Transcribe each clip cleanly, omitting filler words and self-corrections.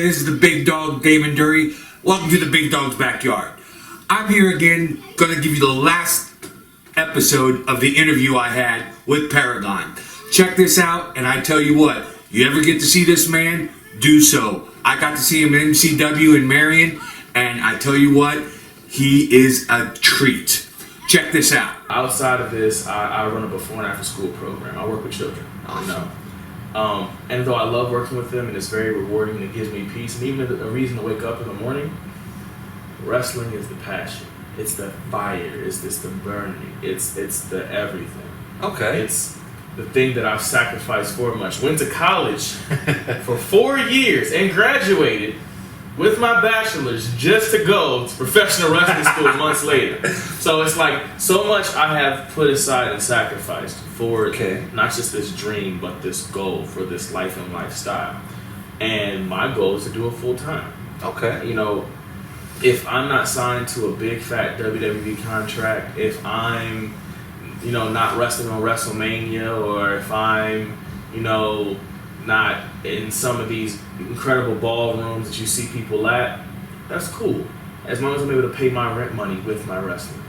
this is the Big Dog, Damon Dury. Welcome to the Big Dog's Backyard. I'm here again, gonna give you the last episode of the interview I had with Paragon. Check this out, and I tell you what, you ever get to see this man, do so. I got to see him at MCW in Marion, and I tell you what, he is a treat. Check this out. Outside of this, I run a before and after school program. I work with children. Awesome. And though I love working with them and it's very rewarding and it gives me peace and even a reason to wake up in the morning, wrestling is the passion. It's the fire. It's the burning. It's the everything. Okay. It's the thing that I've sacrificed for much. Went to college for 4 years and graduated with my bachelor's just to go to professional wrestling school months later. So it's like so much I have put aside and sacrificed for not just this dream, but this goal for this life and lifestyle. And my goal is to do it full time. Okay. You know, if I'm not signed to a big fat WWE contract, if I'm, you know, not wrestling on WrestleMania, or if I'm, you know, not in some of these incredible ballrooms that you see people at, that's cool. As long as I'm able to pay my rent money with my wrestling.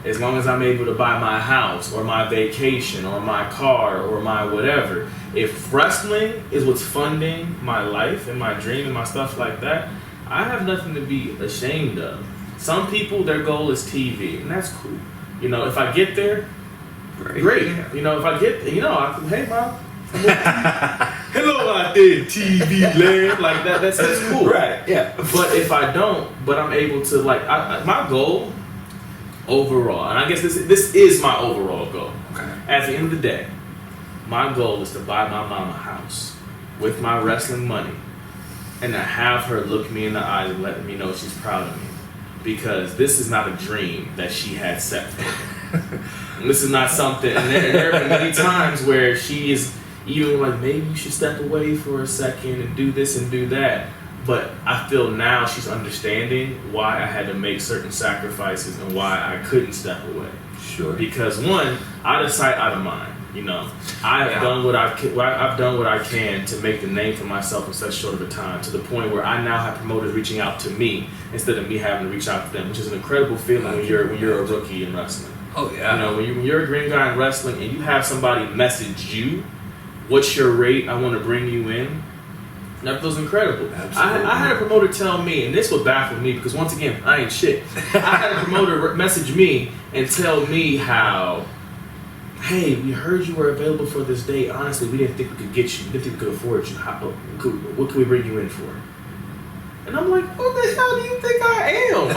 As long as I'm able to buy my house or my vacation or my car or my whatever. If wrestling is what's funding my life and my dream and my stuff like that, I have nothing to be ashamed of. Some people, their goal is TV, and that's cool. You know, if I get there, great. Yeah. You know, if I get, you know, hey, Mom. Hello out there in TV land, like that's cool, right? Yeah. But if I don't, but I'm able to, like, my goal overall, and I guess this is my overall goal. Okay. At the end of the day, my goal is to buy my mom a house with my wrestling money, and to have her look me in the eyes and let me know she's proud of me, because this is not a dream that she had set for me. And this is not something. And there have been many times where she is even like, maybe you should step away for a second and do this and do that. But I feel now she's understanding why I had to make certain sacrifices and why I couldn't step away. Sure. Because one, out of sight, out of mind. You know, I've done what I can to make the name for myself in such short of a time, to the point where I now have promoters reaching out to me instead of me having to reach out to them, which is an incredible feeling when you're a rookie in wrestling. Oh yeah. You know, when you're a green guy in wrestling and you have somebody message you, what's your rate? I want to bring you in. That feels incredible. I had a promoter tell me, and this would baffle me because once again, I ain't shit. I had a promoter message me and tell me how, hey, we heard you were available for this date. Honestly, we didn't think we could get you. We didn't think we could afford you. What can we bring you in for? And I'm like, what the hell do you think I am?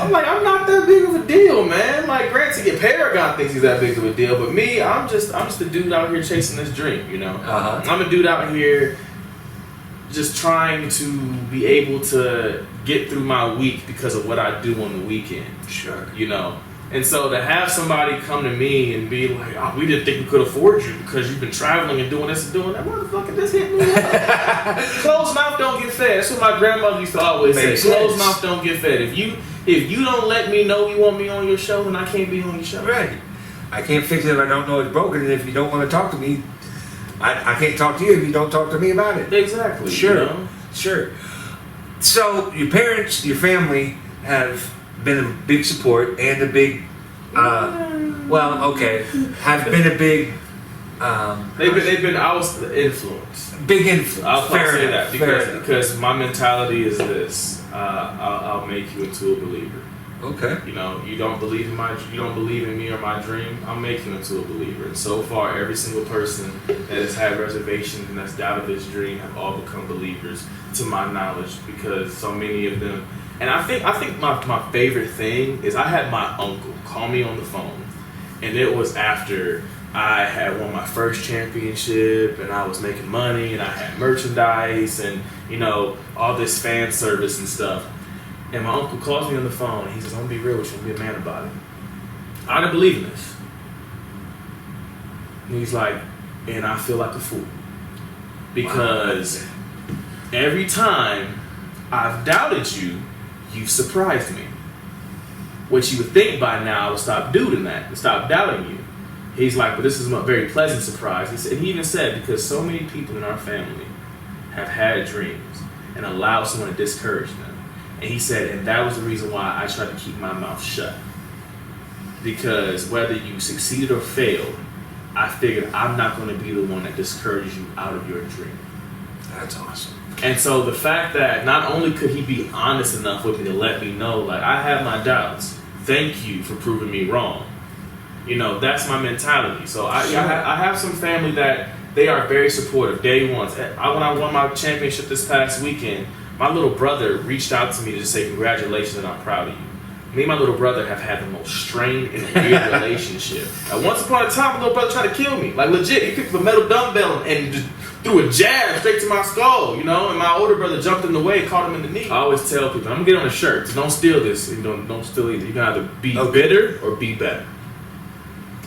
I'm like, I'm not that big of a deal, man. Like, granted, Paragon thinks he's that big of a deal, but me, I'm just a dude out here chasing this dream, you know? Uh-huh. I'm a dude out here just trying to be able to get through my week because of what I do on the weekend. Sure. You know? And so to have somebody come to me and be like, oh, we didn't think we could afford you because you've been traveling and doing this and doing that. Motherfucker, this hit me up. Closed mouth don't get fed. That's what my grandmother used to always say. Closed mouth don't get fed. If you don't let me know you want me on your show, then I can't be on your show. Right. I can't fix it if I don't know it's broken, and if you don't want to talk to me, I can't talk to you if you don't talk to me about it. Exactly. Sure. You know? Sure. So your parents, your family have been a big support and a big, have been a big. They've been I was the influence. Big influence. I'll say that because my mentality is this: I'll make you into a believer. Okay. You know, you don't believe in me or my dream, I'll make you into a believer. And so far, every single person that has had reservations and that's doubted this dream have all become believers, to my knowledge, because so many of them. And I think my favorite thing is I had my uncle call me on the phone, and it was after I had won my first championship and I was making money and I had merchandise and, you know, all this fan service and stuff. And my uncle calls me on the phone and he says, I'm gonna be real with you, I'm gonna be a man about it. I didn't believe in this. And he's like, and I feel like a fool. Because every time I've doubted you, you've surprised me. Which you would think by now I would stop doing that and stop doubting you. He's like, but this is a very pleasant surprise. And he even said, because so many people in our family have had dreams and allowed someone to discourage them. And he said, and that was the reason why I tried to keep my mouth shut. Because whether you succeeded or failed, I figured I'm not going to be the one that discourages you out of your dream. That's awesome. And so the fact that not only could he be honest enough with me to let me know, like, I have my doubts. Thank you for proving me wrong. You know, that's my mentality. So I have some family that they are very supportive. Day one. When I won my championship this past weekend, my little brother reached out to me to just say congratulations and I'm proud of you. Me and my little brother have had the most strained and weird relationship. And once upon a time, my little brother tried to kill me. Like, legit, he picked up a metal dumbbell and just threw a jab straight to my skull, you know? And my older brother jumped in the way, caught him in the knee. I always tell people, I'm gonna get on a shirt, so don't steal this. You know, don't steal either. You can either be bitter or be better.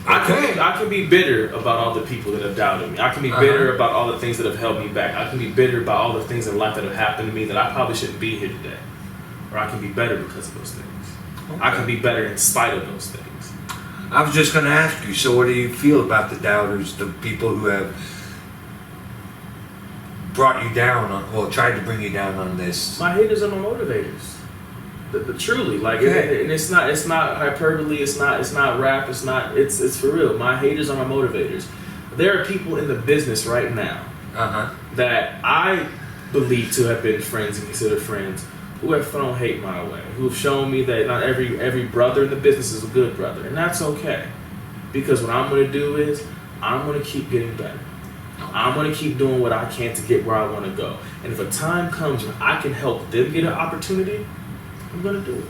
I can be bitter about all the people that have doubted me. I can be bitter about all the things that have held me back. I can be bitter about all the things in life that have happened to me that I probably shouldn't be here today. Or I can be better because of those things. Okay. I can be better in spite of those things. I was just going to ask you, so what do you feel about the doubters, the people who have brought you down, tried to bring you down on this? My haters are my motivators. Truly, like, and it's not hyperbole, it's not rap, it's for real. My haters are my motivators. There are people in the business right now that I believe to have been friends and considered friends who have thrown hate my way, who have shown me that not every brother in the business is a good brother, and that's okay. Because what I'm going to do is I'm going to keep getting better. I'm going to keep doing what I can to get where I want to go. And if a time comes when I can help them get an opportunity, I'm going to do it.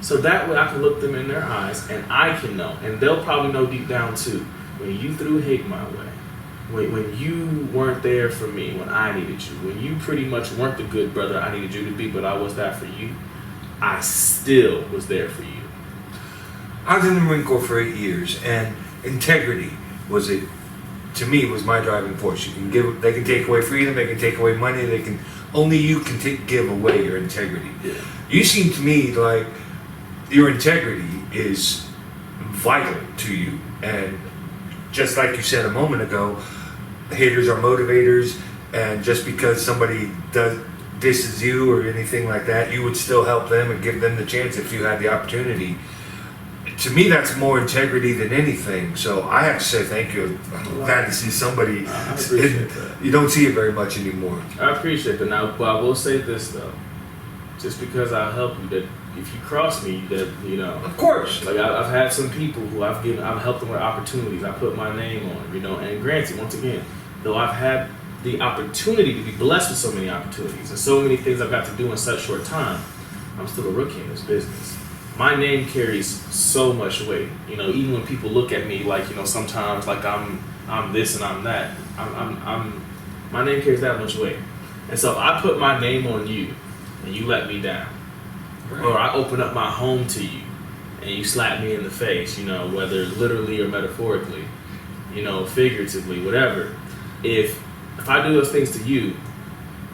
So that way I can look them in their eyes and I can know, and they'll probably know deep down too, when you threw hate my way, when you weren't there for me when I needed you, when you pretty much weren't the good brother I needed you to be, but I was that for you, I still was there for you. I was in the Marine Corps for 8 years, and integrity was my driving force. They can take away freedom, they can take away money, only you can give away your integrity. Yeah. You seem to me like your integrity is vital to you, and just like you said a moment ago, haters are motivators, and just because somebody disses you or anything like that, you would still help them and give them the chance if you had the opportunity. To me, that's more integrity than anything. So I have to say thank you. I'm glad to see somebody. I appreciate that. You don't see it very much anymore. I appreciate that. Now, but I will say this though: just because I help you, that if you cross me, that you know. Of course. Like I've had some people who I've helped them with opportunities. I put my name on, you know. And granted, once again, though I've had the opportunity to be blessed with so many opportunities and so many things I've got to do in such short time, I'm still a rookie in this business. My name carries so much weight, you know. Even when people look at me, like, you know, sometimes like I'm this and I'm that. My name carries that much weight, and so if I put my name on you, and you let me down, right, or I open up my home to you, and you slap me in the face, you know, whether literally or metaphorically, you know, figuratively, whatever. If I do those things to you,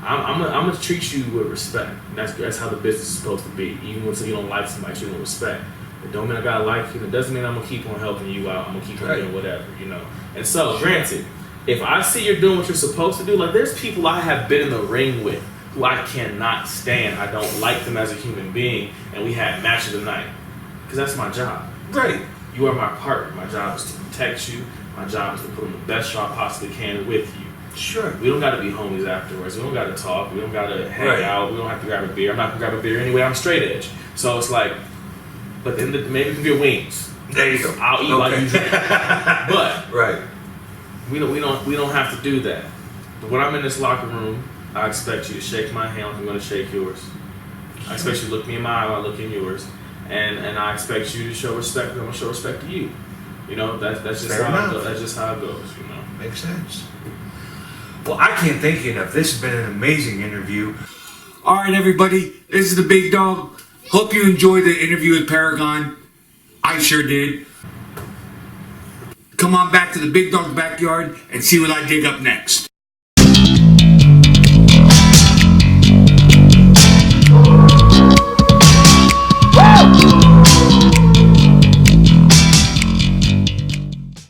I'm gonna treat you with respect. That's how the business is supposed to be. Even when you don't like somebody, you don't respect. It don't mean I gotta like you. It doesn't mean I'm gonna keep on helping you out. I'm gonna keep on doing whatever, you know. And so, granted, if I see you're doing what you're supposed to do, like there's people I have been in the ring with who I cannot stand. I don't like them as a human being, and we had match of the night because that's my job. Right. You are my partner. My job is to protect you. My job is to put on the best shot I possibly can with you. Sure. We don't got to be homies afterwards. We don't got to talk. We don't got to hang out. We don't have to grab a beer. I'm not gonna grab a beer anyway. I'm straight edge. So it's like, but then maybe we can get wings. There you go. I'll eat while you drink. But right. We don't have to do that. But when I'm in this locker room, I expect you to shake my hand like I'm gonna shake yours. I expect you to look me in my eye while I look in yours, and I expect you to show respect. I'm gonna show respect to you. You know, that's just how it goes. That's just how it goes. You know, makes sense. Well, I can't thank you enough. This has been an amazing interview. All right, everybody. This is the Big Dog. Hope you enjoyed the interview with Paragon. I sure did. Come on back to the Big Dog's backyard and see what I dig up next.